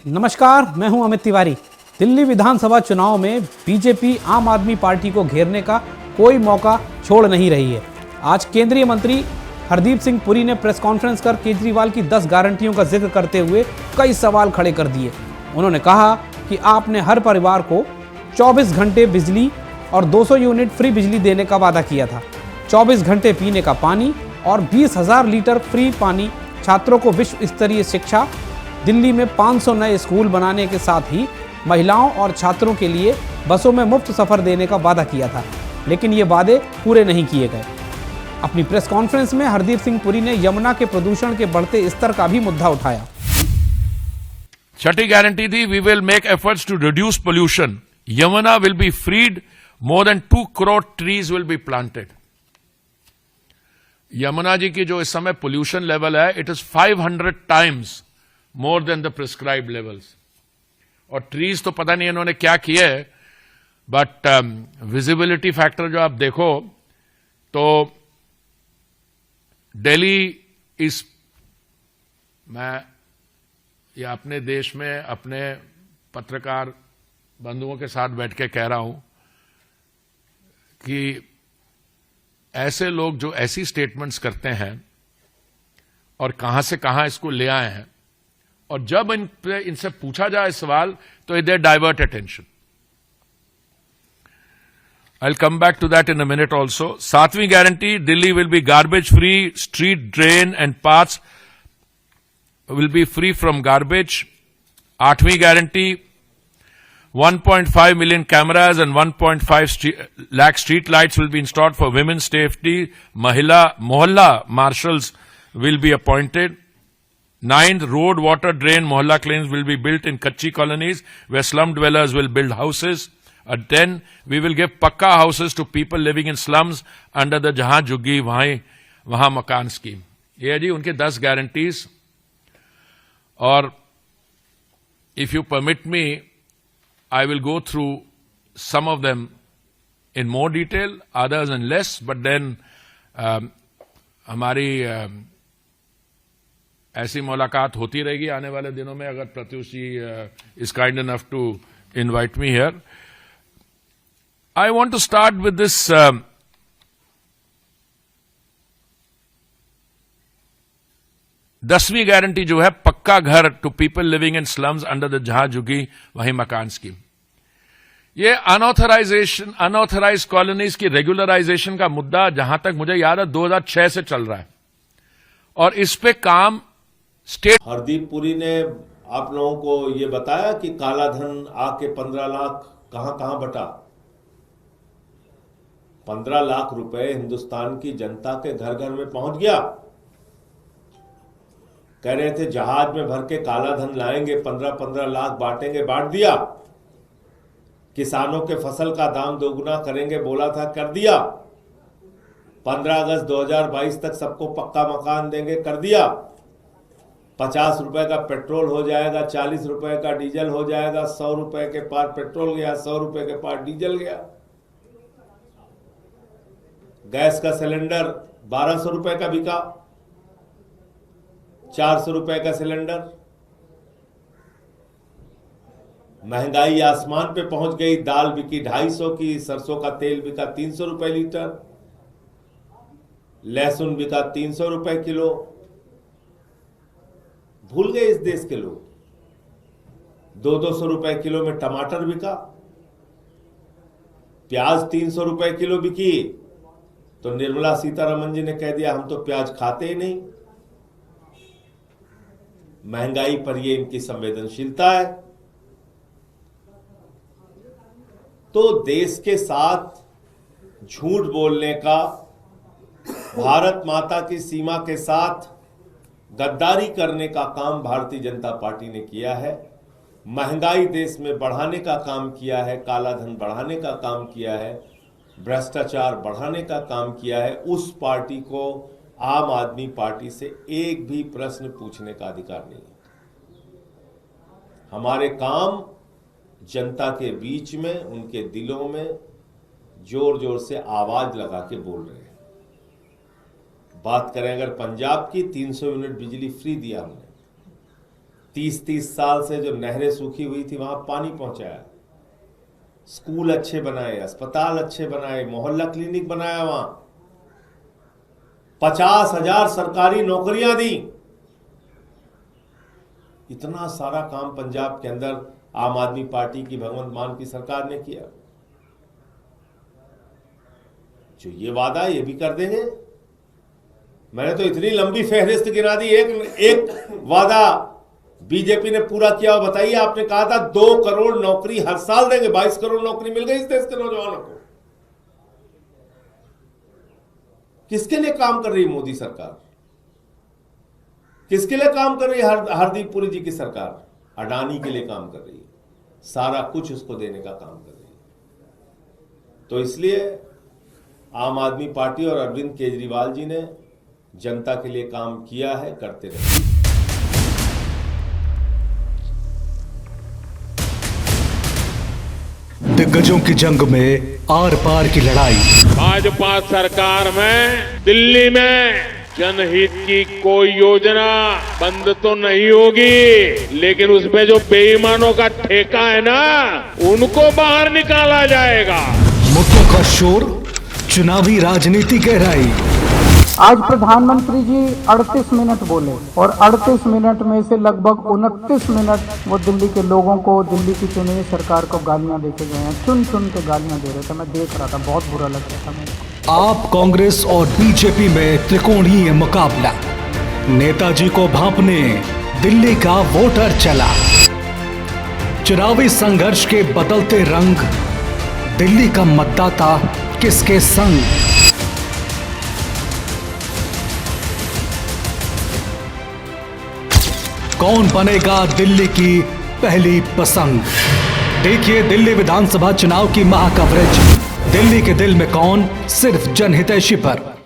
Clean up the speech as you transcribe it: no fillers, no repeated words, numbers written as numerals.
नमस्कार, मैं हूं अमित तिवारी। दिल्ली विधानसभा चुनाव में बीजेपी आम आदमी पार्टी को घेरने का कोई मौका छोड़ नहीं रही है। आज केंद्रीय मंत्री हरदीप सिंह पुरी ने प्रेस कॉन्फ्रेंस कर केजरीवाल की 10 गारंटियों का जिक्र करते हुए कई सवाल खड़े कर दिए। उन्होंने कहा कि आपने हर परिवार को 24 घंटे बिजली और 200 यूनिट फ्री बिजली देने का वादा किया था, 24 घंटे पीने का पानी और 20,000 लीटर फ्री पानी, छात्रों को विश्व स्तरीय शिक्षा, दिल्ली में 500 नए स्कूल बनाने के साथ ही महिलाओं और छात्रों के लिए बसों में मुफ्त सफर देने का वादा किया था, लेकिन ये वादे पूरे नहीं किए गए। अपनी प्रेस कॉन्फ्रेंस में हरदीप सिंह पुरी ने यमुना के प्रदूषण के बढ़ते स्तर का भी मुद्दा उठाया। छठी गारंटी थी, we will make efforts to reduce pollution, Yamuna will be freed, more than 2 crore trees will be planted. Yamuna ji की जो इस समय पोल्यूशन लेवल है, it is 500 times more than the prescribed levels. और ट्रीज तो पता नहीं इन्होंने क्या किए, बट विजिबिलिटी फैक्टर जो आप देखो तो दिल्ली इस, मैं ये अपने देश में अपने पत्रकार बंधुओं के साथ बैठ के कह रहा हूं कि ऐसे लोग जो ऐसी स्टेटमेंट्स करते हैं और कहां से कहां इसको ले आए हैं, और जब इनसे पूछा जाए सवाल तो they divert attention. I will come back to that in a minute also. 7वीं guarantee, Delhi will be garbage free, street drain and paths will be free from garbage. 8वीं guarantee, 1.5 million cameras and 1.5 lakh street lights will be installed for women's safety. Mohalla marshals will be appointed. 9th, road, water, drain, mohalla clinics will be built in Kachi colonies where slum dwellers will build houses. 10, we will give pakka houses to people living in slums under the Jahan Juggi Wahan Makan scheme. ये है जी उनके 10 guarantees. Or, if you permit me, I will go through some of them in more detail, others in less, but then हमारी ऐसी मुलाकात होती रहेगी आने वाले दिनों में, अगर प्रत्युष जी is kind enough to invite me here. I want to start with this दसवीं गारंटी जो है, पक्का घर to people living in slums under the जहां झुग्गी वहीं मकान स्कीम। ये अनऑथराइज कॉलोनीज की रेगुलराइजेशन का मुद्दा जहां तक मुझे याद है 2006 से चल रहा है, और इस पे काम स्टेट। हरदीप पुरी ने आप लोगों को ये बताया कि काला धन आके 15 लाख कहां बटा। 15 लाख रुपए हिंदुस्तान की जनता के घर घर में पहुंच गया। कह रहे थे जहाज में भर के काला धन लाएंगे, 15-15 लाख बांटेंगे, बांट दिया। किसानों के फसल का दाम दोगुना करेंगे बोला था, कर दिया। 15 अगस्त 2022 तक सबको पक्का मकान देंगे, कर दिया। 50 रुपए का पेट्रोल हो जाएगा, 40 रुपए का डीजल हो जाएगा। 100 रुपए के पार पेट्रोल गया, 100 रुपए के पार डीजल गया। गैस का सिलेंडर 1200 रुपए का बिका, 400 रुपए का सिलेंडर। महंगाई आसमान पे पहुंच गई। दाल बिकी 250 की, सरसों का तेल बिका 300 रुपए लीटर, लहसुन बिका 300 रुपए किलो। भूल गए इस देश के लोग। 200 रुपए किलो में टमाटर बिका, प्याज 300 रुपए किलो बिकी, तो निर्मला सीतारमन जी ने कह दिया हम तो प्याज खाते ही नहीं। महंगाई पर ये इनकी संवेदनशीलता है। तो देश के साथ झूठ बोलने का, भारत माता की सीमा के साथ गद्दारी करने का काम भारतीय जनता पार्टी ने किया है। महंगाई देश में बढ़ाने का काम किया है, काला धन बढ़ाने का काम किया है, भ्रष्टाचार बढ़ाने का काम किया है। उस पार्टी को आम आदमी पार्टी से एक भी प्रश्न पूछने का अधिकार नहीं है। हमारे काम जनता के बीच में, उनके दिलों में जोर जोर से आवाज लगा के बोल रहे हैं। बात करें अगर पंजाब की, 300 यूनिट बिजली फ्री दिया हमने। 30-30 साल से जो नहरें सूखी हुई थी वहां पानी पहुंचाया, स्कूल अच्छे बनाए, अस्पताल अच्छे बनाए, मोहल्ला क्लिनिक बनाया, वहां 50,000 सरकारी नौकरियां दी। इतना सारा काम पंजाब के अंदर आम आदमी पार्टी की भगवंत मान की सरकार ने किया। जो ये वादा ये भी कर देंगे। मैंने तो इतनी लंबी फहरिस्त गिना दी, एक वादा बीजेपी ने पूरा किया। और बताइए, आपने कहा था 2 करोड़ नौकरी हर साल देंगे, 22 करोड़ नौकरी मिल गई इस देश के नौजवानों को। किसके लिए काम कर रही है मोदी सरकार? किसके लिए काम कर रही है हरदीप पुरी जी की सरकार? अडानी के लिए काम कर रही है, सारा कुछ उसको देने का काम कर रही है। तो इसलिए आम आदमी पार्टी और अरविंद केजरीवाल जी ने जनता के लिए काम किया है, करते रहे। दिग्गजों की जंग में आर पार की लड़ाई। भाजपा सरकार में दिल्ली में जनहित की कोई योजना बंद तो नहीं होगी, लेकिन उसमें जो बेईमानों का ठेका है ना, उनको बाहर निकाला जाएगा। मुद्दों का शोर, चुनावी राजनीति गहराई। आज प्रधानमंत्री जी 38 मिनट बोले और 38 मिनट में से लगभग 29 मिनट वो दिल्ली के लोगों को, दिल्ली की चुनी हुई सरकार को गालियां देके गए हैं। चुन चुन के गालियां दे रहे थे, मैं देख रहा था, बहुत बुरा लग रहा था मेरे को। आप कांग्रेस और बीजेपी में त्रिकोणीय मुकाबला। नेताजी को भांपने दिल्ली का वोटर चला। चुनावी संघर्ष के बदलते रंग, दिल्ली का मतदाता किसके संग? कौन बनेगा दिल्ली की पहली पसंद? देखिए दिल्ली विधानसभा चुनाव की महाकवरेज। दिल्ली के दिल में कौन, सिर्फ जनहितैषी पर।